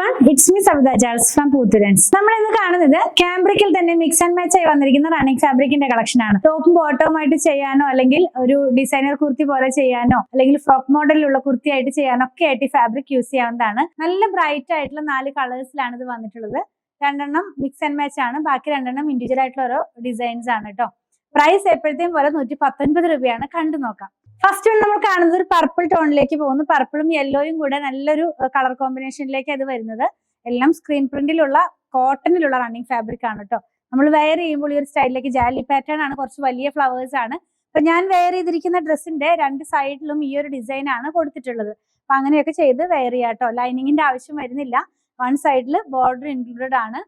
everyone, it's me Savitha Charles from Poothurans. നമ്മൾ ഇന്ന് കാണുന്നത് ക്യാമ്പ്രിക്കിൽ തന്നെ മിക്സ് ആൻഡ് മാച്ച് ആയി വന്നിരിക്കുന്ന റണ്ണിങ് ഫാബ്രിക്കിന്റെ കളക്ഷൻ ആണ്. ടോപ്പും ബോട്ടവും ആയിട്ട് ചെയ്യാനോ അല്ലെങ്കിൽ ഒരു ഡിസൈനർ കുർത്തി പോലെ ചെയ്യാനോ അല്ലെങ്കിൽ ഫ്രോക്ക് മോഡലിലുള്ള കുർത്തി ആയിട്ട് ചെയ്യാനോ ഒക്കെ ആയിട്ട് ഈ ഫാബ്രിക് യൂസ് ചെയ്യാവുന്നതാണ്. നല്ല ബ്രൈറ്റ് ആയിട്ടുള്ള 4 കളേഴ്സിലാണ് ഇത് വന്നിട്ടുള്ളത്. 2 എണ്ണം മിക്സ് ആൻഡ് മാച്ച് ആണ്, ബാക്കി 2 എണ്ണം ഇൻഡിവിജ്വൽ ആയിട്ടുള്ള ഓരോ ഡിസൈൻസ് ആണ് കേട്ടോ. പ്രൈസ് എപ്പോഴത്തെയും പോലെ 119 രൂപയാണ്. കണ്ടു നോക്കാം. ഫസ്റ്റ് നമ്മൾ കാണുന്നത് ഒരു പർപ്പിൾ ടോണിലേക്ക് പോകുന്നു. പർപ്പിളും യെല്ലോയും കൂടെ നല്ലൊരു കളർ കോമ്പിനേഷനിലേക്ക് അത് വരുന്നത്. എല്ലാം സ്ക്രീൻ പ്രിന്റിലുള്ള കോട്ടണിലുള്ള റണ്ണിങ് ഫാബ്രിക് ആണ് കേട്ടോ. നമ്മൾ വെയർ ചെയ്യുമ്പോൾ ഈ ഒരു സ്റ്റൈലിലേക്ക് ജാലി പാറ്റേൺ ആണ്, കുറച്ച് വലിയ ഫ്ലവേഴ്സ് ആണ്. അപ്പൊ ഞാൻ വെയർ ചെയ്തിരിക്കുന്ന ഡ്രസ്സിന്റെ 2 സൈഡിലും ഈ ഒരു ഡിസൈൻ ആണ് കൊടുത്തിട്ടുള്ളത്. അപ്പൊ അങ്ങനെയൊക്കെ ചെയ്ത് വെയർ ചെയ്യാം കേട്ടോ. ലൈനിങ്ങിന്റെ ആവശ്യം വരുന്നില്ല. 1 സൈഡിൽ ബോർഡർ ഇൻക്ലൂഡഡ് ആണ്.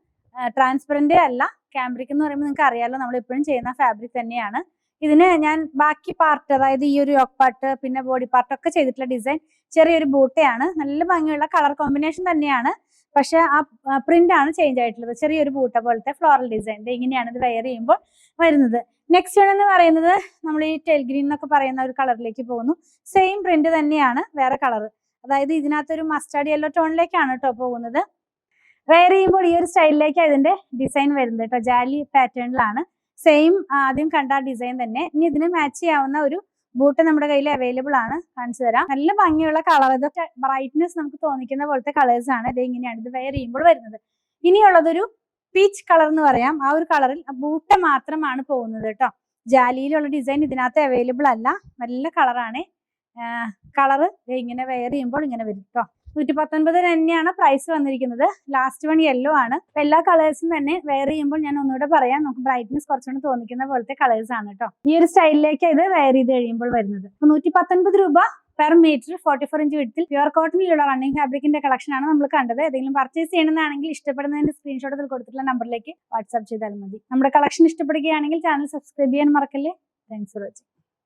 ട്രാൻസ്പെറന്റ് അല്ല. ക്യാമ്പ്രിക് എന്ന് പറയുമ്പോൾ നിങ്ങൾക്ക് അറിയാലോ, നമ്മൾ എപ്പോഴും ചെയ്യുന്ന ഫാബ്രിക് തന്നെയാണ്. ഇതിന് ഞാൻ ബാക്കി പാർട്ട്, അതായത് ഈ ഒരു യോക്ക് പാർട്ട് പിന്നെ ബോഡി പാർട്ട് ഒക്കെ ചെയ്തിട്ടുള്ള ഡിസൈൻ ചെറിയൊരു ബൂട്ടയാണ്. നല്ല ഭംഗിയുള്ള കളർ കോമ്പിനേഷൻ തന്നെയാണ്. പക്ഷെ ആ പ്രിന്റ് ആണ് ചേഞ്ച് ആയിട്ടുള്ളത്. ചെറിയൊരു ബൂട്ട പോലത്തെ ഫ്ലോറൽ ഡിസൈൻ. ഇങ്ങനെയാണ് ഇത് വെയർ ചെയ്യുമ്പോൾ വരുന്നത്. നെക്സ്റ്റ് വൺ എന്ന് പറയുന്നത് നമ്മൾ ഈ ടെൽ ഗ്രീൻ എന്നൊക്കെ പറയുന്ന ഒരു കളറിലേക്ക് പോകുന്നു. സെയിം പ്രിന്റ് തന്നെയാണ്, വേറെ കളർ. അതായത് ഇതിനകത്തൊരു മസ്റ്റാർഡ് യെല്ലോ ടോണിലേക്കാണ് കേട്ടോ പോകുന്നത്. വെയർ ചെയ്യുമ്പോൾ ഈ ഒരു സ്റ്റൈലിലേക്ക് അതിന്റെ ഡിസൈൻ വരുന്നത് കേട്ടോ. ജാലി പാറ്റേണിലാണ്. സെയിം ആദ്യം കണ്ട ഡിസൈൻ തന്നെ. ഇനി ഇതിന് മാച്ച് ചെയ്യാവുന്ന ഒരു ബൂട്ട് നമ്മുടെ കയ്യിൽ അവൈലബിൾ ആണ്. കാണിച്ചു തരാം. നല്ല ഭംഗിയുള്ള കളർ. ഇതൊക്കെ ബ്രൈറ്റ്നെസ് നമുക്ക് തോന്നിക്കുന്ന പോലത്തെ കളേഴ്സ് ആണ്. ഇത് ഇങ്ങനെയാണ് ഇത് വെയർ ചെയ്യുമ്പോൾ വരുന്നത്. ഇനിയുള്ളതൊരു പീച്ച് കളർ എന്ന് പറയാം. ആ ഒരു കളറിൽ ബൂട്ട മാത്രമാണ് പോകുന്നത് കേട്ടോ. ജാലിയിലുള്ള ഡിസൈൻ ഇതിനകത്ത് അവൈലബിൾ അല്ല. നല്ല കളറാണ്. കളറ് ഇങ്ങനെ വെയർ ചെയ്യുമ്പോൾ ഇങ്ങനെ വരും കേട്ടോ. 119 തന്നെയാണ് പ്രൈസ് വന്നിരിക്കുന്നത്. ലാസ്റ്റ് വൺ യെല്ലോ ആണ്. അപ്പൊ എല്ലാ കളേഴ്സും തന്നെ വെയർ ചെയ്യുമ്പോൾ ഞാൻ ഒന്നുകൂടെ പറയാം, നമുക്ക് ബ്രൈറ്റ്നെസ് കുറച്ചുകൂടി തോന്നിക്കുന്ന പോലത്തെ കളേഴ്സ് ആണ് കേട്ടോ. ഈ ഒരു സ്റ്റൈലിലേക്ക് ഇത് വെയർ ചെയ്ത് കഴിയുമ്പോൾ വരുന്നത്. 119 രൂപ പെർ മീറ്റർ. 44 ഇഞ്ച് വിഡ്ത്തിൽ പ്യുവർ കോട്ടണിലുള്ള റണ്ണിങ് ഫാബ്രിക്കിന്റെ കളക്ഷൻ ആണ് നമ്മൾ കണ്ടത്. ഏതെങ്കിലും പർച്ചേസ് ചെയ്യണമെന്നാണെങ്കിൽ ഇഷ്ടപ്പെടുന്നതിന്റെ സ്ക്രീൻഷോട്ട് കൊടുത്തിട്ടുള്ള നമ്പറിലേക്ക് വാട്സ്ആപ്പ് ചെയ്താൽ മതി. നമ്മുടെ കളക്ഷൻ ഇഷ്ടപ്പെടുകയാണെങ്കിൽ ചാനൽ സബ്സ്ക്രൈബ് ചെയ്യാൻ മറക്കല്ലേ. Thanks for watching.